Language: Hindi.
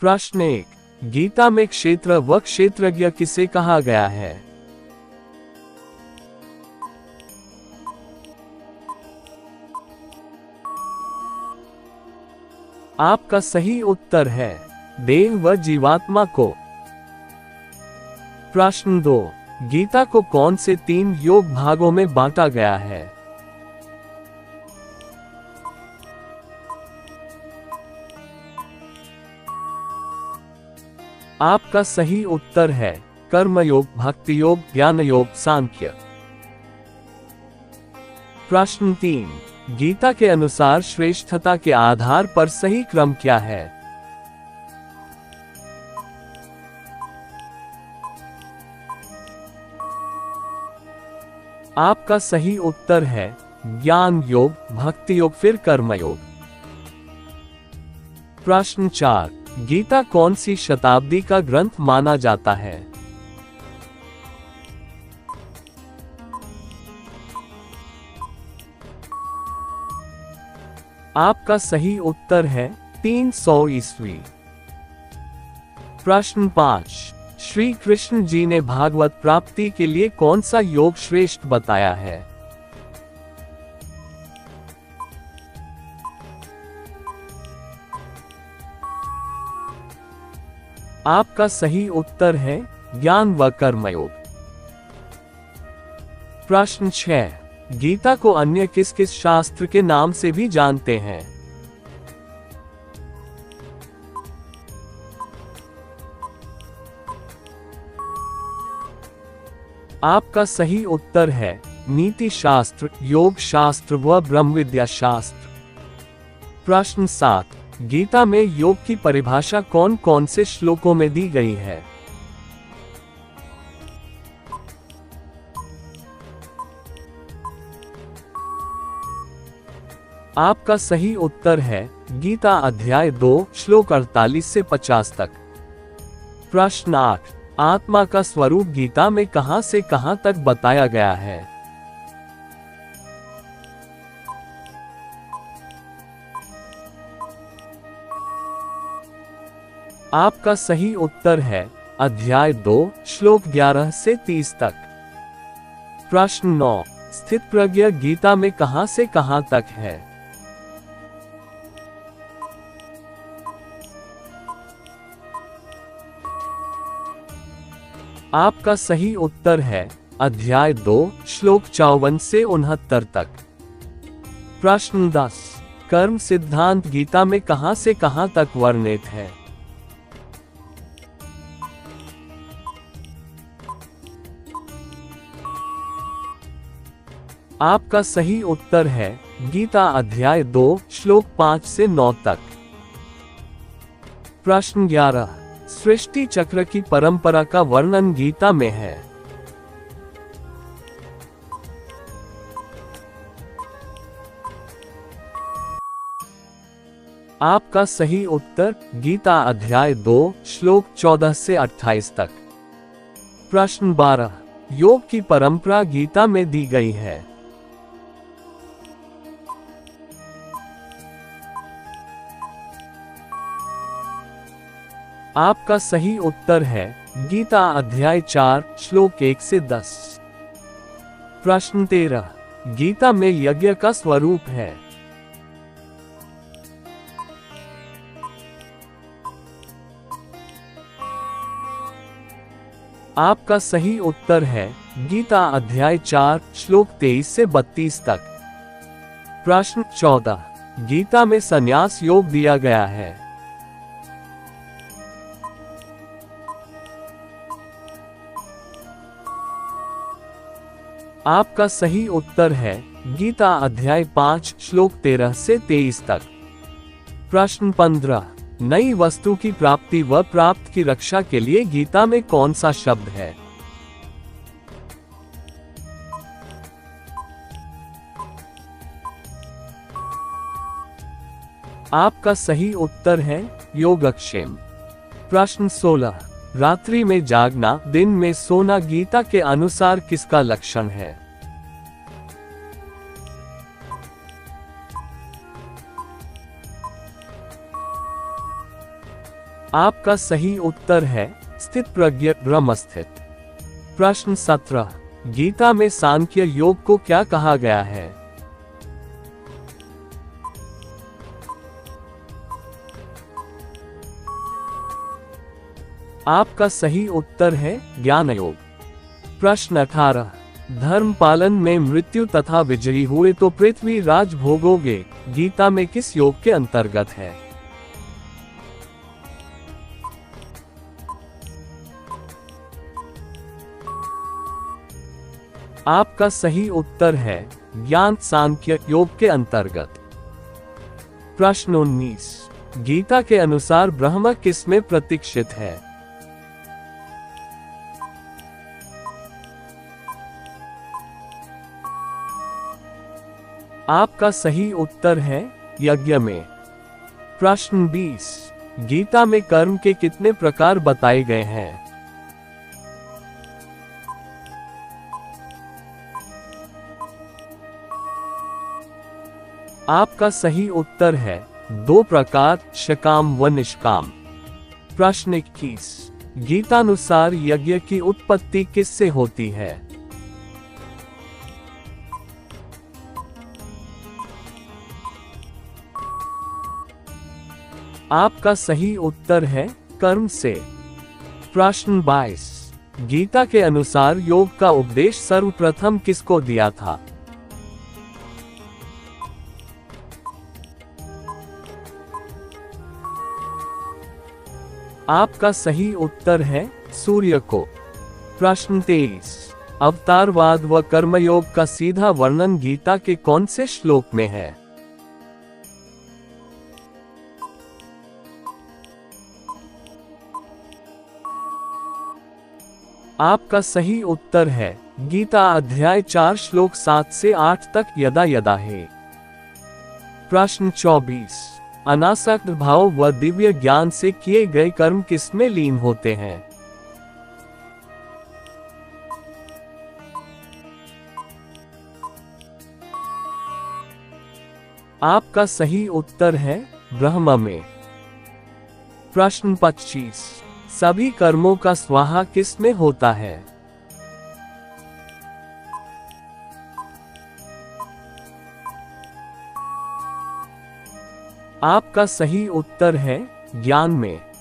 प्रश्न 1, गीता में क्षेत्र व क्षेत्रज्ञ किसे कहा गया है? आपका सही उत्तर है देह व जीवात्मा को। प्रश्न 2, गीता को कौन से 3 योग भागों में बांटा गया है? आपका सही उत्तर है कर्मयोग, भक्ति योग, ज्ञान योग, सांख्य। प्रश्न 3, गीता के अनुसार श्रेष्ठता के आधार पर सही क्रम क्या है? आपका सही उत्तर है ज्ञान योग, भक्ति योग, फिर कर्मयोग। प्रश्न 4, गीता कौन सी शताब्दी का ग्रंथ माना जाता है? आपका सही उत्तर है 300 ईस्वी। प्रश्न 5, श्री कृष्ण जी ने भागवत प्राप्ति के लिए कौन सा योग श्रेष्ठ बताया है? आपका सही उत्तर है ज्ञान व कर्मयोग। प्रश्न 6, गीता को अन्य किस किस शास्त्र के नाम से भी जानते हैं? आपका सही उत्तर है नीति शास्त्र, योग शास्त्र व ब्रह्म विद्या शास्त्र। प्रश्न 7, गीता में योग की परिभाषा कौन कौन से श्लोकों में दी गई है? आपका सही उत्तर है गीता अध्याय 2 श्लोक 48 से 50 तक। प्रश्न 8, आत्मा का स्वरूप गीता में कहां से कहां तक बताया गया है? आपका सही उत्तर है अध्याय 2 श्लोक 11 से 30 तक। प्रश्न 9, स्थित प्रज्ञ गीता में कहां से कहां तक है? आपका सही उत्तर है अध्याय 2 श्लोक 54 से 69 तक। प्रश्न 10, कर्म सिद्धांत गीता में कहां से कहां तक वर्णित है? आपका सही उत्तर है गीता अध्याय 2 श्लोक 5 से 9 तक। प्रश्न 11, सृष्टि चक्र की परंपरा का वर्णन गीता में है। आपका सही उत्तर गीता अध्याय 2 श्लोक 14 से 28 तक। प्रश्न 12, योग की परंपरा गीता में दी गई है। आपका सही उत्तर है गीता अध्याय 4 श्लोक 1 से 10। प्रश्न 13, गीता में यज्ञ का स्वरूप है। आपका सही उत्तर है गीता अध्याय 4 श्लोक 23 से 32 तक। प्रश्न 14, गीता में संन्यास योग दिया गया है। आपका सही उत्तर है गीता अध्याय 5 श्लोक 13 से 23 तक। प्रश्न 15, नई वस्तु की प्राप्ति व प्राप्त की रक्षा के लिए गीता में कौन सा शब्द है? आपका सही उत्तर है योगक्षेम। प्रश्न 16, रात्रि में जागना, दिन में सोना गीता के अनुसार किसका लक्षण है? आपका सही उत्तर है स्थित प्रज्ञ ब्रह्म स्थित। प्रश्न 17, गीता में सांख्य योग को क्या कहा गया है? आपका सही उत्तर है ज्ञान योग। प्रश्न 18, धर्म पालन में मृत्यु तथा विजयी हुए तो पृथ्वी राज भोगोगे, गीता में किस योग के अंतर्गत है? आपका सही उत्तर है ज्ञान सांख्य योग के अंतर्गत। प्रश्न 19, गीता के अनुसार ब्रह्म किसमें प्रतीक्षित है? आपका सही उत्तर है यज्ञ में। प्रश्न 20, गीता में कर्म के कितने प्रकार बताए गए हैं? आपका सही उत्तर है 2 प्रकार, सकाम व निष्काम। प्रश्न 21, गीतानुसार यज्ञ की उत्पत्ति किससे होती है? आपका सही उत्तर है कर्म से। प्रश्न 22, गीता के अनुसार योग का उपदेश सर्वप्रथम किसको दिया था? आपका सही उत्तर है सूर्य को। प्रश्न 23, अवतारवाद व कर्मयोग का सीधा वर्णन गीता के कौन से श्लोक में है? आपका सही उत्तर है गीता अध्याय 4 श्लोक 7 से 8 तक यदा यदा है। प्रश्न 24, अनासक्त भाव व दिव्य ज्ञान से किए गए कर्म किसमें लीन होते हैं? आपका सही उत्तर है ब्रह्म में। प्रश्न 25, सभी कर्मों का स्वाहा किसमें होता है? आपका सही उत्तर है ज्ञान में।